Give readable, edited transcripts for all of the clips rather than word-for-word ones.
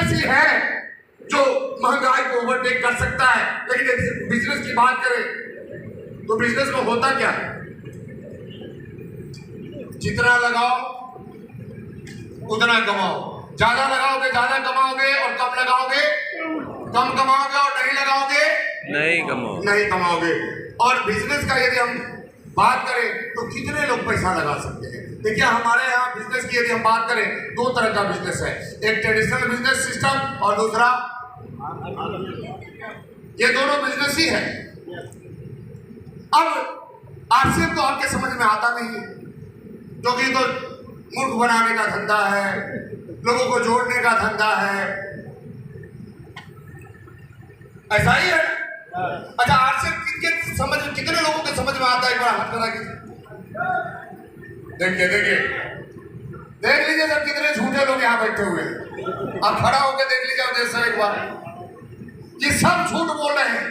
Business ही है जो महंगाई को ओवरटेक कर सकता है। लेकिन बिजनेस की बात करें तो बिजनेस में होता क्या है, जितना लगाओ उतना कमाओ, ज्यादा लगाओगे ज्यादा कमाओगे और कम लगाओगे कम कमाओगे और नहीं लगाओगे नहीं कमाओगे। और बिजनेस का यदि हम बात करें तो कितने लोग पैसा लगा सकते हैं। देखिए हमारे यहाँ बिजनेस की यदि हम बात करें, दो तरह का बिजनेस है, एक ट्रेडिशनल बिजनेस सिस्टम और दूसरा, ये दोनों बिजनेस ही है। अब आरसीएम तो आपके समझ में आता नहीं है, क्योंकि तो मूर्ख बनाने का धंधा है, लोगों को जोड़ने का धंधा है, ऐसा ही है। अच्छा आरसीएम कितने लोगों के समझ में आता है, एक बार हाथ करा के देखिए देख लीजिए सर, कितने झूठे लोग यहाँ बैठे हुए हैं। आप खड़ा होकर देख लीजिए उधर से एक बार, ये सब झूठ बोल रहे हैं।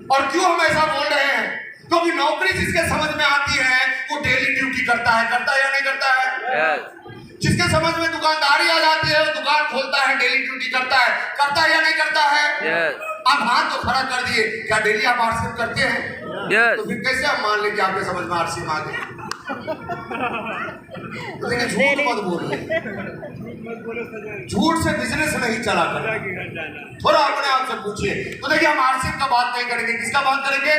और क्यों हम ऐसा बोल रहे हैं, क्योंकि नौकरी जिसके समझ में आती है वो डेली ड्यूटी करता है या नहीं करता है। जिसके समझ में दुकानदारी आ जाती है वो दुकान खोलता है, डेली ड्यूटी करता है या नहीं करता है। आप हाथ तो खड़ा कर दिए, क्या डेली आप आरसीएम करते हैं? तो फिर कैसे आप मान लें कि आपके समझ में आरसीएम आ गया? तो देखिए झूठ मत बोलिए, झूठ से बिजनेस नहीं चला कर, थोड़ा अपने आप से पूछिए। तो देखिए हम आरसीएम का बात नहीं करेंगे, किसका बात करेंगे?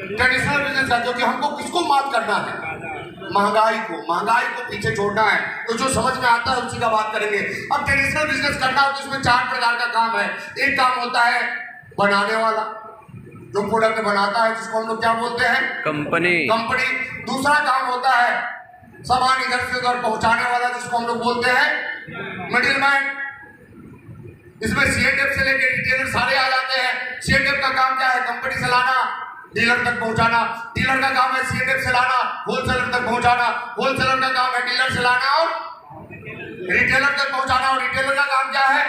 ट्रेडिशनल बिजनेस का, क्योंकि हमको किसको मात करना है? महंगाई को पीछे छोड़ना है। तो जो समझ में आता है उसी का बात करेंगे। अब ट्रेडिशनल बिजनेस करना हो तो इसमें 4 प्रकार का काम है। एक काम होता है बनाने वाला, जो प्रोडक्ट बनाता है जिसको हम लोग क्या बोलते हैं? कंपनी। दूसरा काम होता है सामान इधर से उधर पहुंचाने वाला, जिसको हम लोग बोलते हैं मिडिलमैन। इसमें सीएनएफ से लेकर रिटेलर सारे आ जाते हैं। सीएनएफ का काम क्या है? कंपनी से लाना, डीलर तक पहुंचाना। डीलर का काम है सीएनएफ से लाना, होलसेलर तक पहुंचाना। होलसेलर का काम है डीलर से लाना और रिटेलर तक पहुंचाना। और रिटेलर का काम क्या है?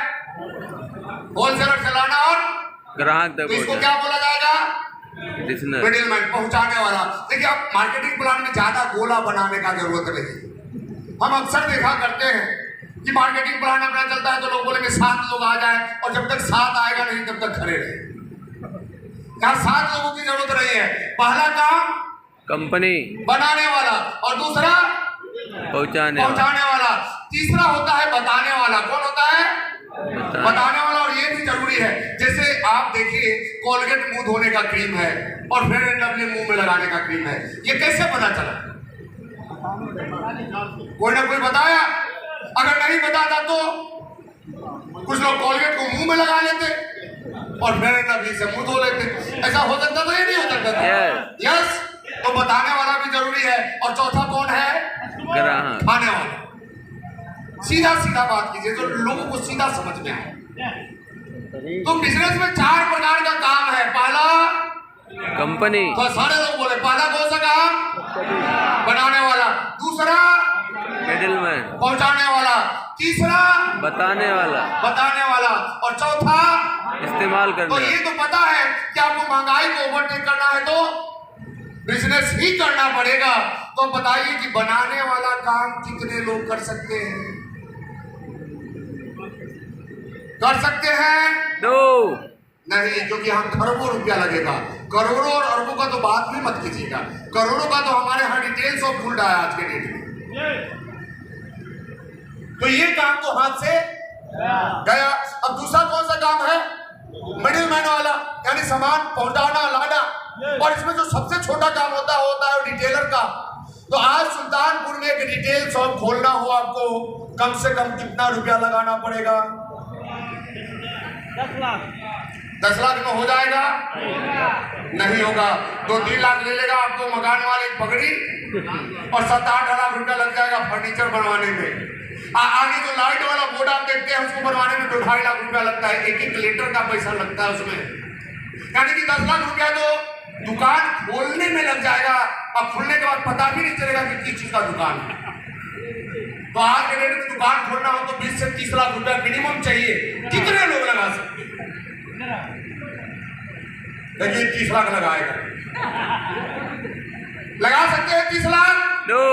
होलसेलर से लाना और ग्राहक तक। इसको क्या बोला जाएगा? मिडिलमैन, पहुंचाने वाला। देखिए आप मार्केटिंग प्लान में ज्यादा गोला बनाने का जरूरत नहीं। हम अक्सर देखा करते हैं कि मार्केटिंग प्लान अपना चलता है तो लोग बोलेंगे 7 लोग आ जाए, और जब तक 7 आएगा नहीं तब तक खड़े रहे। यहाँ 7 लोगों की जरूरत नहीं है। पहला काम कंपनी बनाने वाला, और दूसरा पहुंचाने वाला। तीसरा होता है बताने वाला। कौन होता है? बताने वाला। और ये भी जरूरी है, जैसे आप देखिए कोलगेट मुंह धोने का क्रीम है और फेयर एंड लवली मुंह में लगाने का क्रीम है, ये कैसे पता चला? कोई ना कोई बताया। अगर नहीं बताता तो कुछ लोग कोलगेट को मुंह में लगा लेते और फेयर एंड लवली से मुंह धो लेते। ऐसा हो सकता था या नहीं हो सकता था? यस। तो बताने वाला भी जरूरी है। और चौथा कौन है? ग्राहक, खाने वाला। सीधा बात कीजिए जो लोगों को सीधा समझ में आए। तो बिजनेस में 4 प्रकार का काम है। पहला कंपनी, तो सारे लोग बोले पहला कौन सा काम? बनाने वाला। दूसरा मिडिलमैन, पहुंचाने वाला। तीसरा बताने वाला। और चौथा इस्तेमाल करना। तो ये तो पता है कि आपको महंगाई को ओवरटेक करना है तो बिजनेस ही करना पड़ेगा। तो बताइए कि बनाने वाला काम कितने लोग कर सकते हैं? कर सकते हैं? 2 नहीं, क्योंकि हम खरबों रुपया लगेगा। करोड़ों और अरबों का तो बात भी मत कीजिएगा। करोड़ों का तो हमारे यहाँ डिटेल्स ऑफ खुल रहा है आज के डेट में। तो ये काम तो हाथ से गया। अब दूसरा कौन सा काम है? मिडिलमैन वाला, यानी सामान पहुंचाना लाना। और इसमें जो सबसे छोटा काम होता है रिटेलर का। तो आज सुल्तानपुर में एक रिटेल शॉप खोलना हो आपको, कम से कम कितना रुपया लगाना पड़ेगा? 10 लाख में हो जाएगा? नहीं होगा। 2-3 लाख ले लेगा आपको मकान वाले पगड़ी, और 7-8 लाख रुपया लग जाएगा फर्नीचर बनवाने में। आगे जो लाइट वाला बोर्ड आप देखते हैं उसको बनवाने में तो 2.5 लाख रुपया लगता है। एक लीटर का पैसा लगता है उसमें। यानी कि 10 लाख रुपया तो दुकान खोलने में लग जाएगा, और खुलने के बाद पता भी नहीं चलेगा कि किस चीज का दुकान है। तो आज के डेट में दुकान खोलना हो तो 20 से 30 लाख रुपया मिनिमम चाहिए। कितने लोग लगा सकते हैं? देखिए 30 लाख लगाएगा, लगा सकते हैं 30 लाख? नो।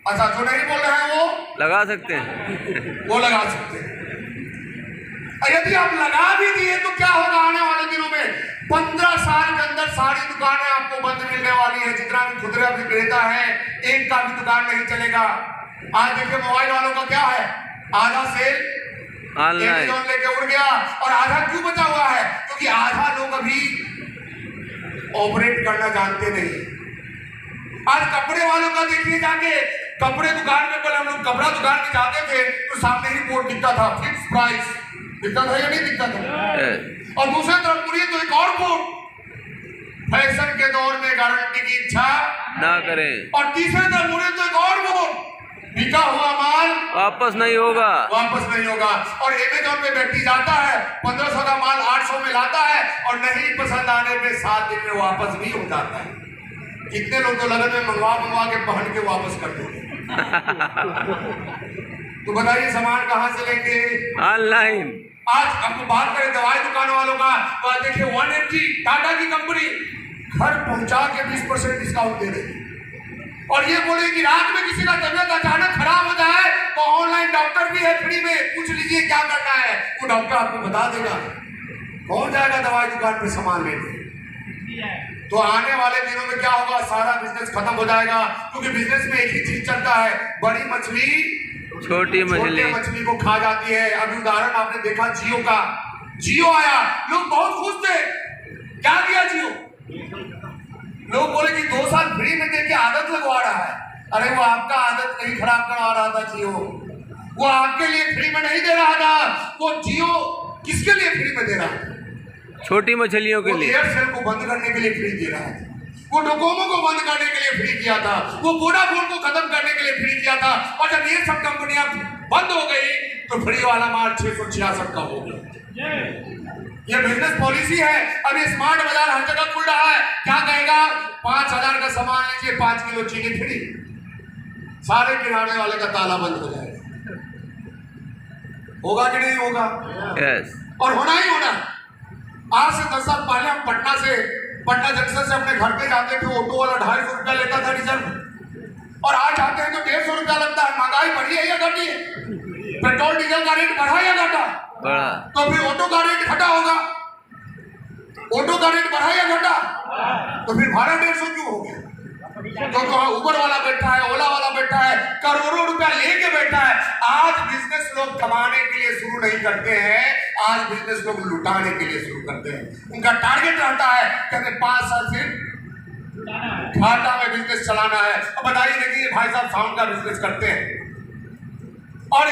अच्छा, जो नहीं बोल रहे हैं वो लगा सकते हैं। वो लगा सकते हैं। और यदि आप लगा भी दिए तो क्या होगा आने वाले दिनों में? 15 साल के अंदर सारी दुकानें आपको बंद मिलने वाली है। जितना भी खुदरा विक्रेता है, एक का भी दुकान नहीं चलेगा। आज देखिए मोबाइल वालों का क्या है, आधा सेल ऑनलाइन लेके उड़ गया। और आधा क्यों बचा हुआ है? क्योंकि आधा लोग अभी ऑपरेट करना जानते नहीं। आज कपड़े वालों का देखिए, जाके कपड़े दुकान में, पहले हम लोग कपड़ा दुकान में जाते थे तो सामने ही बोर्ड दिखता था, फिक्स प्राइस दिखता था या नहीं दिखता था? और दूसरी तरफ मुड़िए तो एक और बोर्ड, फैशन के दौर में गारंटी की इच्छा ना करें। और तीसरे तरफ मुड़िए तो एक और बोर्ड, बिका हुआ माल वापस नहीं होगा, वापस नहीं होगा। और अमेज़न पे व्यक्ति जाता है, 1500 का माल 800 में लाता है और नहीं पसंद आने पे 7 दिन में वापस भी हो जाता है। कितने लोग तो लगन में मंगवा के पहन के वापस कर देंगे। तो बताइए सामान कहाँ से लेंगे? ऑनलाइन। आज आपको बात करें दवाई दुकान वालों का, तो आज देखिए 180 टाटा की कंपनी घर पहुंचा के 20% डिस्काउंट दे रही है। और ये बोले कि रात में किसी का तबियत अचानक खराब हो जाए तो ऑनलाइन डॉक्टर भी है फ्री में, पूछ लीजिए क्या करना है, वो डॉक्टर आपको बता देगा। कौन जाएगा दवाई दुकान पे सामान लेने? तो आने वाले दिनों में क्या होगा? सारा बिजनेस खत्म हो जाएगा। क्योंकि बिजनेस में एक ही चीज चलता है, बड़ी मछली छोटी मछली को खा जाती है। अभी उदाहरण आपने देखा जियो का, जियो आया, लोग बहुत खुश थे। क्या किया जियो? लोग बोले कि 2 साल फ्री में देके आदत लगवा रहा है। अरे वो आपका आदत नहीं खराब करवा रहा था जियो, वो आपके लिए फ्री में नहीं दे रहा था। वो जियो किसके लिए फ्री में दे रहा था? छोटी मछलियों के लिए। एयरसेल को बंद करने के लिए फ्री दे रहा था, वो डोकोमो को बंद करने के लिए फ्री किया था, वो वोडाफोन को खत्म करने के लिए फ्री किया था। और जब ये सब कंपनियां बंद हो गई तो फ्री वाला माल 666 का हो गया। ये बिजनेस पॉलिसी है। अब ये स्मार्ट बाजार हर जगह खुल रहा है। क्या कहेगा? 5000 का सामान लीजिए, 5 किलो चीनी फ्री। सारे किराने वाले का ताला बंद हो जाएगा। होगा कि नहीं होगा? यस। और होना ही होना। आज से 10 साल पहले हम पटना जंक्शन से अपने घर पे जाते थे, ऑटो वाला 250 रुपया लेता था डीजल, और आज आते हैं तो 150 रुपया लगता है। महंगाई बढ़ी है या घटी है? पेट्रोल डीजल का रेट बढ़ा या घटा? बढ़ा। तो फिर ऑटो का रेट घटा होगा। ऑटो का रेट बढ़ा या घटा? तो फिर भाड़ा 150 क्यों हो गया? तो उबर वाला बैठा है, ओला वाला बैठा है, करोड़ों रुपया लेके बैठा है। आज बिजनेस लोग कमाने के लिए शुरू नहीं करते हैं, आज बिजनेस लोग लुटाने के लिए शुरू करते हैं। उनका टारगेट रहता है, कहते 5 साल से घाटा में बिजनेस चलाना है। अब बताइए, देखिए भाई साहब साउंड का बिजनेस करते हैं और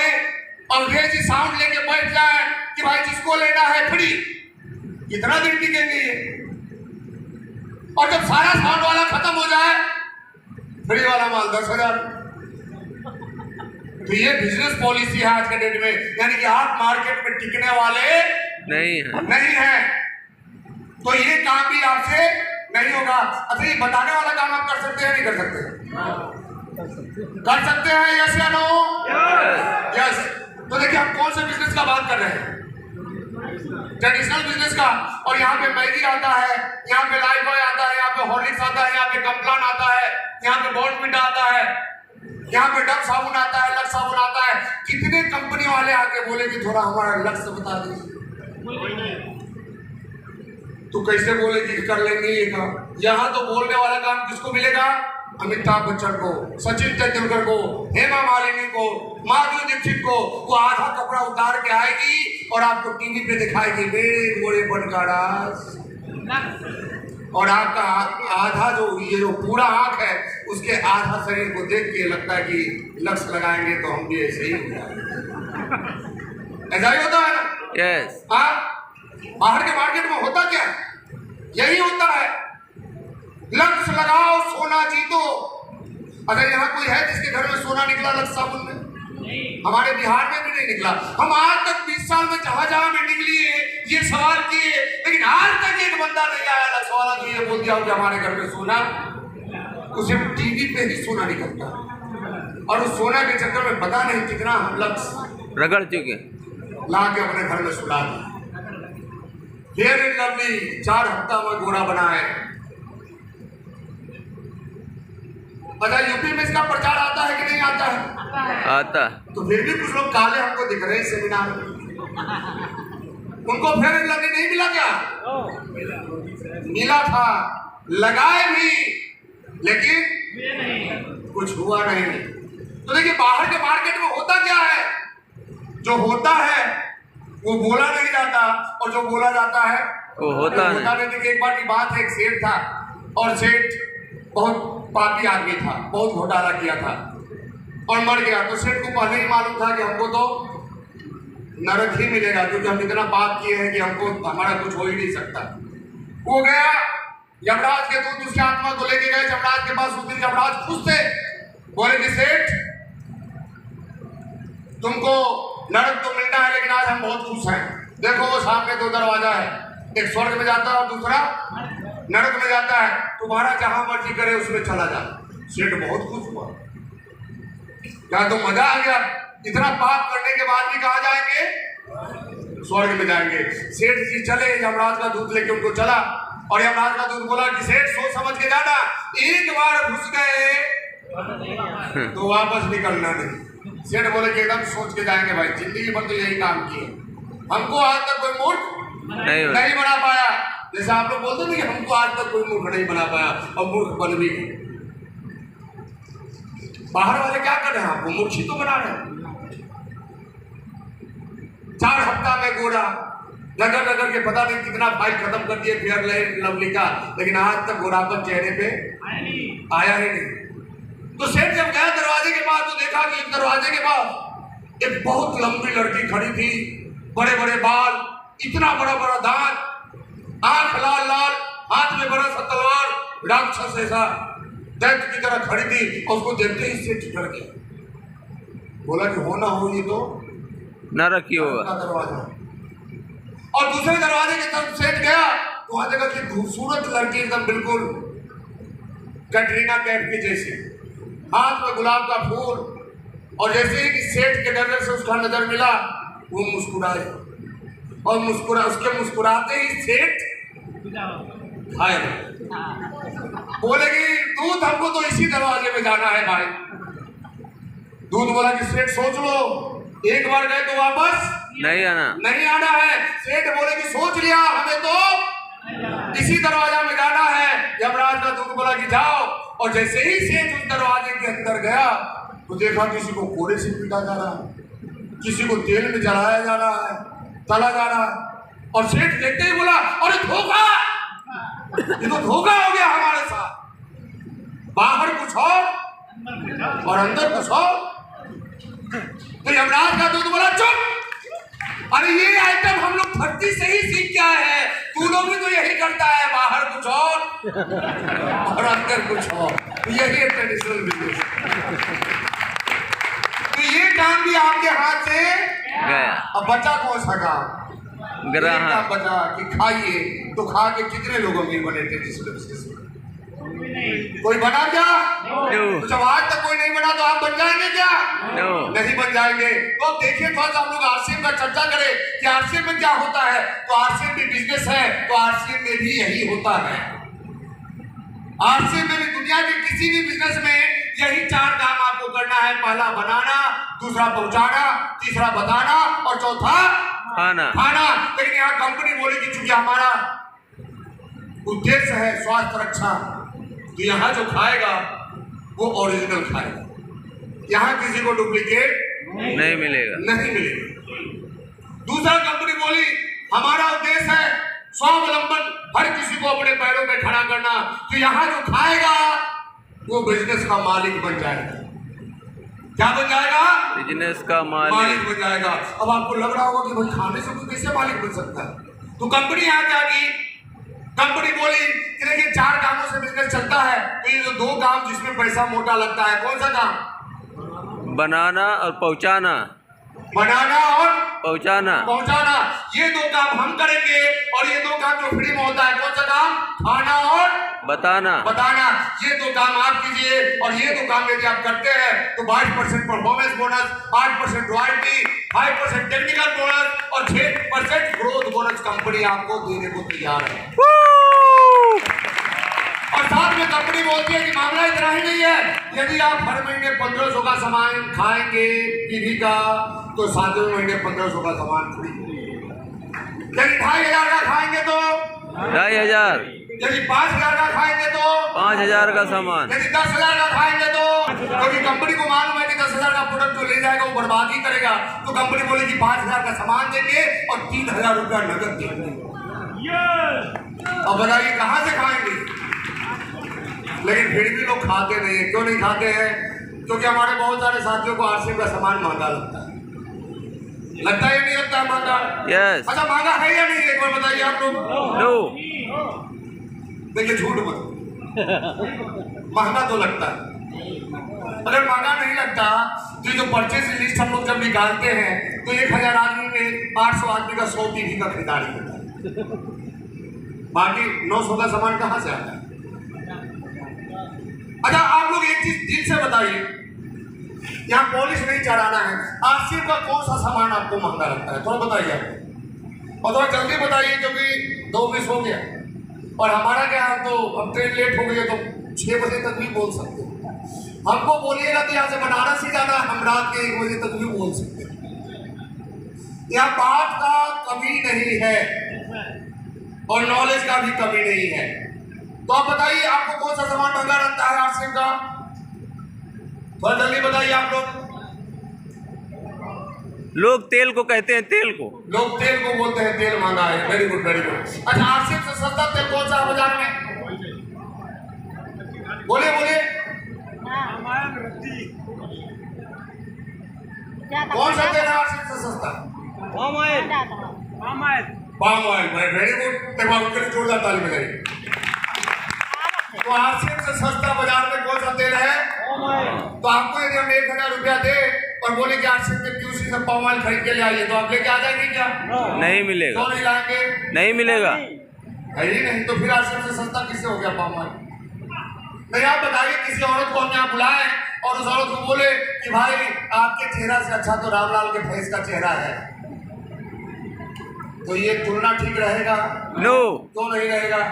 अंग्रेजी साउंड लेके बैठ जाए कि भाई जिसको लेना है फ्री। कितना दिन टिकेंगे ये? और जब सारा साउंड वाला खत्म हो जाए, फ्री वाला माल 10,000। तो ये बिजनेस पॉलिसी है आज के डेट में। यानी कि आप मार्केट में टिकने वाले नहीं है। तो ये काम भी आपसे नहीं होगा। अच्छा, ये बताने वाला काम आप कर सकते हैं नहीं कर सकते? कर सकते हैं, यस या नो? यस। तो देखिए हम कौन से बिजनेस का बात कर रहे हैं? ट्रेडिशनल बिजनेस का। और यहाँ पे मैगी आता है, यहाँ पे लाइफ बॉय आता है, यहाँ पे हॉर्लिक्स आता है, यहाँ पे कम्प्लान आता है, यहाँ पे बॉर्नविटा आता है, यहाँ पे डब साबुन आता है, लक्स साबुन आता है। कितने कंपनी वाले आके बोले कि थोड़ा हमारा लक्ष्य बता दीजिए, तो कैसे बोले कि कर लेंगे ये काम? यहाँ तो बोलने वाला काम किसको मिलेगा? अमिताभ बच्चन को, सचिन तेंदुलकर को, हेमा मालिनी को, माधुरी दीक्षित को। वो आधा कपड़ा उतार के आएगी और आपको टीवी पे दिखाएगी मेरे गोरे बनकारास, और आपका आधा जो पूरा आंख है उसके आधा शरीर को देख के लगता है कि लक्ष्य लगाएंगे तो हम भी ऐसे ही हो जाएंगे। ऐसा ही होता है ना? यस। बाहर के मार्केट में होता क्या? यही होता है, लक्ष्य लगाओ सोना जीतो। अगर यहाँ कोई है जिसके घर में सोना निकला लक्ष्य साबुन में? हमारे बिहार में भी नहीं निकला। हम आज तक 20 साल में जहां में निकली है ये सवाल किए, लेकिन आज तक एक बंदा नहीं आया लक्ष्य वाला कि ये बोल दिया कि हमारे घर में सोना। उसे टीवी पे ही सोना निकलता, और उस सोना के चक्कर में पता नहीं कितना हम लक्ष्य रगड़ चुके, ला के अपने घर में सुला दिया। फेयर एंड लवली 4 हफ्ता में गोरा बना है। अच्छा, यूपी में इसका प्रचार आता है कि नहीं आता है? आता। तो फिर भी कुछ लोग काले हमको दिख रहे हैं सेमिनार में। उनको फेयर एंड लवली नहीं मिला क्या? मिला था, लगाए भी, लेकिन कुछ हुआ नहीं। तो देखिए बाहर के मार्केट में होता क्या है, जो होता है वो बोला नहीं जाता और जो बोला जाता है वो होता नहीं। देखिए एक बार की बात है, एक सेठ था और सेठ बहुत पापी आदमी था, बहुत घोटाला किया था और मर गया। तो सेठ को पहले ही मालूम था कि हमको तो नरक ही मिलेगा, क्योंकि हम इतना पाप किए हैं कि हमको हमारा कुछ हो ही नहीं सकता। वो गया, यमराज के दूत उसकी आत्मा को लेके गए यमराज के पास। उस दिन यमराज खुश थे, बोले कि सेठ तुमको नरक तो मिलना है, लेकिन आज हम बहुत खुश हैं। देखो वो सामने दो दरवाजा है, एक स्वर्ग में जाता है और दूसरा नरक में जाता है, तुम्हारा जहां मर्जी करे उसमें चला जा। सेठ बहुत खुश हुआ, क्या तो मजा आ गया, इतना पाप करने के बाद भी कहा जाएंगे, स्वर्ग में जाएंगे। सेठ जी चले, यमराज का दूत लेके उनको चला और यमराज का दूत बोला कि सेठ सोच समझ के जाना, एक बार घुस गए तो वापस निकलना नहीं। सेठ बोले कि एकदम सोच के जाएंगे भाई, जिंदगी भर तो यही काम किए, हमको आज तक कोई मूर्ख नहीं बना पाया। जैसे आप लोग बोलते हैं कि हमको आज तक कोई मूर्ख नहीं बना पाया, और मूर्ख बन भी गए। बाहर वाले क्या कर रहे हैं, आपको मूर्ख ही तो बना रहे हैं। 4 हफ्ता में गोरा रगड़ रगड़ के पता नहीं कितना फाइल खत्म कर दिए फेयर लवली का, लेकिन आज तक गोरापन चेहरे पे आया ही नहीं। तो सेठ जब गया दरवाजे के पास तो देखा कि दरवाजे के पास एक बहुत लंबी लड़की खड़ी थी, बड़े बड़े बाल, इतना बड़ा बड़ा दांत, आंख लाल लाल, हाथ में बड़ा सा तलवार, राक्षस ऐसा दैत्य की तरह खड़ी थी। और उसको देखते ही सेठ डर गया, बोला कि होना हो ये तो नरक ही होगा। दरवाजा और दूसरे दरवाजे की तरफ सेठ गया तो वहां देखा कि खूबसूरत लड़की एकदम बिल्कुल कैटरीना कैफ की जैसी, हाथ में गुलाब का फूल, और जैसे ही कि सेठ के नजर से उसका नजर मिला वो मुस्कुराए और उसके मुस्कुराते ही सेठ घायल। बोले कि दूध हमको तो इसी दरवाजे में जाना है भाई। दूध बोला कि सेठ सोच लो, एक बार गए तो वापस नहीं आना है। सेठ बोले कि सोच लिया, हमें तो इसी दरवाजा में जाना है। यमराज का दूत बोला कि जाओ। और जैसे ही सेठ उस दरवाजे के अंदर गया तो देखा किसी को कोड़े से पीटा जा रहा है, किसी को तेल में जलाया जा रहा है, तला जा रहा है। और सेठ देखते ही बोला, अरे धोखा, ये तो धोखा हो गया हमारे साथ, बाहर कुछ और अंदर कुछ और। तो यमराज का दूत बोला चुप, अरे ये आइटम हम लोग धरती से ही सीख के आए हैं, तू लोग भी तो यही करता है, बाहर कुछ और अंदर कुछ और। यही है ट्रेडिशनल बिजनेस। तो ये काम भी आपके हाथ से गया। अब बचा कौन सा काम? ग्राहक बचा कि खाइए, तो खा के कितने लोग अमीर बने ट्रेडिशनल बिजनेस में? कोई बना क्या? तो जब आज तक कोई नहीं बना तो आप बन जाएंगे क्या? नहीं बन जाएंगे। तो अब देखिए थोड़ा सा हम लोग आरसीएम का चर्चा करें कि आरसीएम में क्या होता है। तो आरसीएम भी बिजनेस है, तो आरसीएम में भी यही होता है। आरसीएम में भी, दुनिया के किसी भी बिजनेस में यही 4 काम आपको करना है। पहला बनाना, दूसरा पहुंचाना, तीसरा बताना और चौथा खाना। लेकिन यहाँ कंपनी बोली कि चूंकि हमारा उद्देश्य है स्वास्थ्य रक्षा, तो यहाँ जो खाएगा वो ओरिजिनल खाएगा, यहाँ किसी को डुप्लीकेट नहीं मिलेगा। दूसरा कंपनी बोली हमारा उद्देश्य है स्वावलंबन, हर किसी को अपने पैरों पे खड़ा करना, तो यहाँ जो खाएगा वो बिजनेस का मालिक बन जाएगा। क्या बन जाएगा? बिजनेस का मालिक बन जाएगा। अब आपको लग रहा होगा कि भाई खाने से कोई कैसे मालिक बन सकता है? तो कंपनी यहाँ क्या की, कंपनी बोली कि देखिए 4 कामों से बिजनेस चलता है, तो ये जो 2 काम जिसमें पैसा मोटा लगता है, कौन सा काम? बनाना और पहुंचाना। बनाना और पहुंचाना, ये 2 काम हम करेंगे। और ये 2 काम जो फ्री में होता है, कौन सा काम? खाना और बताना। ये 2 काम आप कीजिए। और ये 2 काम यदि आप करते हैं तो 22% performance bonus, 8% royalty, 5% technical bonus और 6% ग्रोथ बोनस कंपनी आपको देने को तैयार है। और साथ में कंपनी बोलती है कि मामला इतना ही नहीं है, यदि आप हर महीने 1500 का सामान खाएंगे टीवी का, तो 7वें महीने 1500 का सामान फ्री। यदि 2500 का खाएंगे तो 2500, यदि 5000 का खाएंगे तो 5000 का सामान, यदि 10,000 का खाएंगे तो, क्योंकि कंपनी को मालूम है कि 10,000 का प्रोडक्ट जो ले जाएगा वो बर्बाद ही करेगा, तो कंपनी बोलेगी 5,000 का सामान देंगे और 3,000 रुपया नकद देंगे। अब बताइए कहां से खाएंगे? लेकिन फिर भी लोग खाते नहीं है। क्यों नहीं खाते हैं? क्योंकि हमारे बहुत सारे साथियों को आरसीएम का सामान महंगा लगता है। लगता है या नहीं लगता है महंगा? यस, अच्छा महंगा है या नहीं, एक बार बताइए आप लोग। नो, देखिए झूठ मत, महंगा तो लगता है। अगर महंगा नहीं लगता तो ये जो परचेज लिस्ट हम लोग जब निकालते हैं तो 1000 आदमी में 800 आदमी का 100 टीवी का खरीदारी होता है, बाकी 900 का सामान कहाँ से आता है? अच्छा आप लोग एक चीज दिल से बताइए, यहाँ पॉलिश नहीं चढ़ाना है, आरसीएम का कौन सा सामान आपको महंगा लगता है? थोड़ा बताइए आप, और थोड़ा जल्दी बताइए क्योंकि 2 मिस हो गया और हमारा क्या है, तो अब ट्रेन लेट हो गई है तो 6 बजे तक भी बोल सकते हैं। हमको बोलिएगा तो यहाँ से बनारस ही जाना है, हम रात के 1 बजे तक भी बोल सकते हैं। यहाँ बात का कमी नहीं है और नॉलेज का भी कमी नहीं है। तो आप बताइए आपको कौन सा सामान महंगा लगता है आरसीएम का? थोड़ा जल्दी बताइए आप लोग तेल को कहते हैं, तेल को। लोग तेल को बोलते हैं तेल महंगा है। Very good very good. अच्छा आरसीएम से सस्ता तेल कौन सा है बाजार में? बोलिए बोलिए, कौन सा तेल है आरसीएम से सस्ता? Palm oil. Palm oil. Very good, एक बार उनके लिए जोरदार ताली बजाइए। तो आरसीएम से सस्ता बाजार में कौन सा तेल है? तो आपको यदि हम 1000 रुपया दे और बोले कि आरसीएम के क्यूसी से पाम ऑयल खरीद के ले आइए तो आप लेके आ जाएंगे क्या? नहीं मिलेगा। क्यों नहीं लाएंगे? नहीं मिलेगा, है ही नहीं। तो फिर आरसीएम से सस्ता किससे हो गया पाम ऑयल? नहीं आप बताइए, किसी औरत को हम यहाँ बुलाएं और उस औरत को बोले कि भाई आपके चेहरा से अच्छा तो रामलाल के फैस का चेहरा है, तो ये तुलना ठीक रहेगा? नो, क्यों नहीं रहेगा?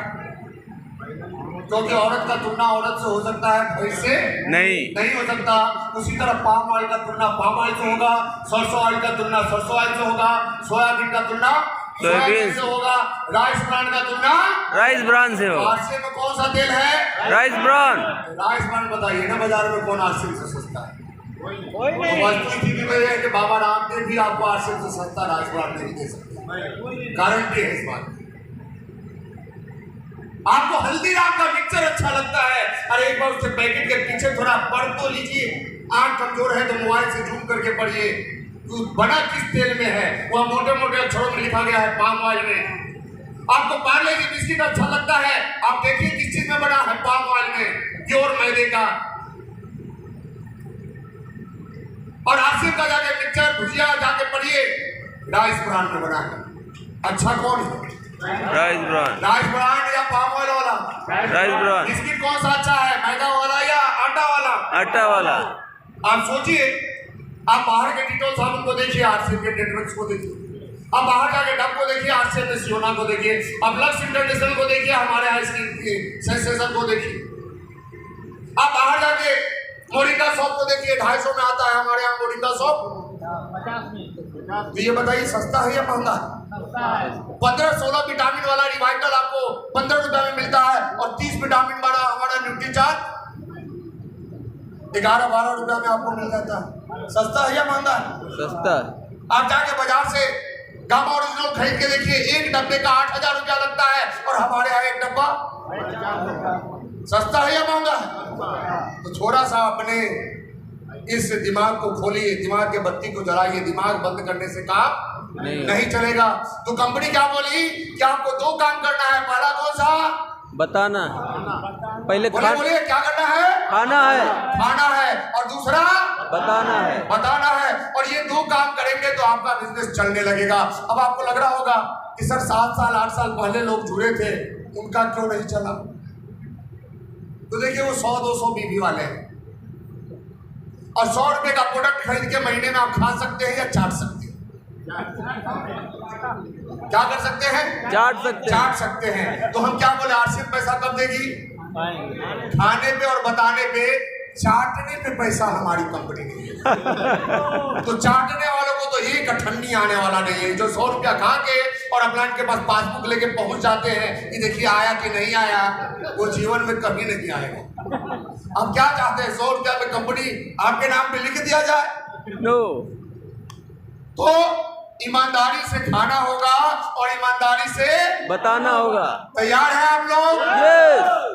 क्योंकि औरत का तुलना औरत से हो सकता है, फैस से नहीं हो सकता। उसी तरह पाम ऑयल का तुलना पाम ऑयल से होगा, सरसों ऑयल का तुलना सरसों ऑयल से होगा, सोयाबीन का तुलना सोयाबीन से होगा, राइस ब्रांड का तुलना राइस ब्रांड से होगा। आरसीएम में कौन सा तेल है? Rice brand. राइस ब्रांड बताइए ना बाजार में कौन आरसीएम से सस्ता है? वस्तुस्थिति में है कि बाबा रामदेव भी आपको आरसीएम से सस्ता राइस ब्रांड नहीं दे सकते, गारंटी है इस बात की। आपको हल्दीराम का मिक्सचर अच्छा लगता है, अरे एक बार उसके पैकेट के पीछे थोड़ा पढ़ तो लीजिए। आंख कमजोर है तो मोबाइल से जूम करके पढ़िए, बना किस तेल में है, वह मोटे मोटे अक्षरों में लिखा गया है पाम ऑयल में। आपको पार्ले की बिस्किट अच्छा लगता है, आप देखिए किस चीज में बना है, पाम ऑयल में, प्योर मैदे का। और आरसीएम का जाके मिक्सचर भुजिया जाके पढ़िए, राइस ब्रांड में बना है। अच्छा कौन है? Rice brand. राइस ब्रांड या पाम ऑयल वाला? Rice brand. बिस्किट कौन सा अच्छा है, मैदा वाला या आटा वाला? आटा वाला। आप सोचिए, आप बाहर के डिटॉल साबुन को देखिए, आरसीएम के डेटॉक्स को देखिए, आप बाहर जाके डब को देखिए, आरसीएम के सियोना को देखिए, आप लक्स इंटरनेशनल को देखिए, हमारे यहाँ सेंसेशन को देखिए, आप बाहर जाके मोरिंगा सॉप को देखिए, 250 में आता है, हमारे यहाँ मोरिंगा सॉप 50 में। तो ये बताइए सस्ता है या महंगा है? 15-16 विटामिन वाला रिवाइटल आपको 15 रुपए में मिलता है और 30 विटामिन वाला हमारा न्यूट्रीचार्ज 11-12 रुपए में आपको मिल जाता है। सस्ता है या महंगा है? सस्ता। आप जाके बाजार से गामा ओरिजिनल खरीद के देखिए, एक डब्बे का 8,000 रुपया लगता है और हमारे यहाँ एक डब्बा सस्ता है या महंगा है? तो थोड़ा सा अपने इस दिमाग को खोलिए, दिमाग के बत्ती को जलाइए, दिमाग बंद करने से काम नहीं चलेगा। तो कंपनी क्या बोली कि आपको 2 काम करना है, पहला कौन सा? बताना। पहले बोलिए क्या करना है? खाना है और दूसरा बताना है। और ये 2 काम करेंगे तो आपका बिजनेस चलने लगेगा। अब आपको लग रहा होगा कि सर 7 साल 8 साल पहले लोग जुड़े थे, उनका क्यों नहीं चला? तो देखिए वो 100-200 बीवी वाले हैं और 100 रुपए का प्रोडक्ट खरीद के महीने में आप खा सकते हैं या चाट सकते हैं? क्या कर सकते हैं? चाट सकते हैं। तो हम क्या बोले, आरसीएम पैसा कब देगी? खाने पे और बताने पे, चाटने पे पैसा हमारी कंपनी नहीं है। तो चाटने वालों को तो एक ठंडी आने वाला नहीं है। जो 100 रुपया खा के और अपलाइन के पास पासबुक लेके पहुंच जाते हैं कि देखिए आया कि नहीं आया, वो जीवन में कभी नहीं आएगा। हम क्या चाहते हैं, 100 रुपया में कंपनी आपके नाम पे लिख दिया जाए? नो। तो ईमानदारी से खाना होगा और ईमानदारी से बताना होगा। तैयार हैं आप लोग? यस।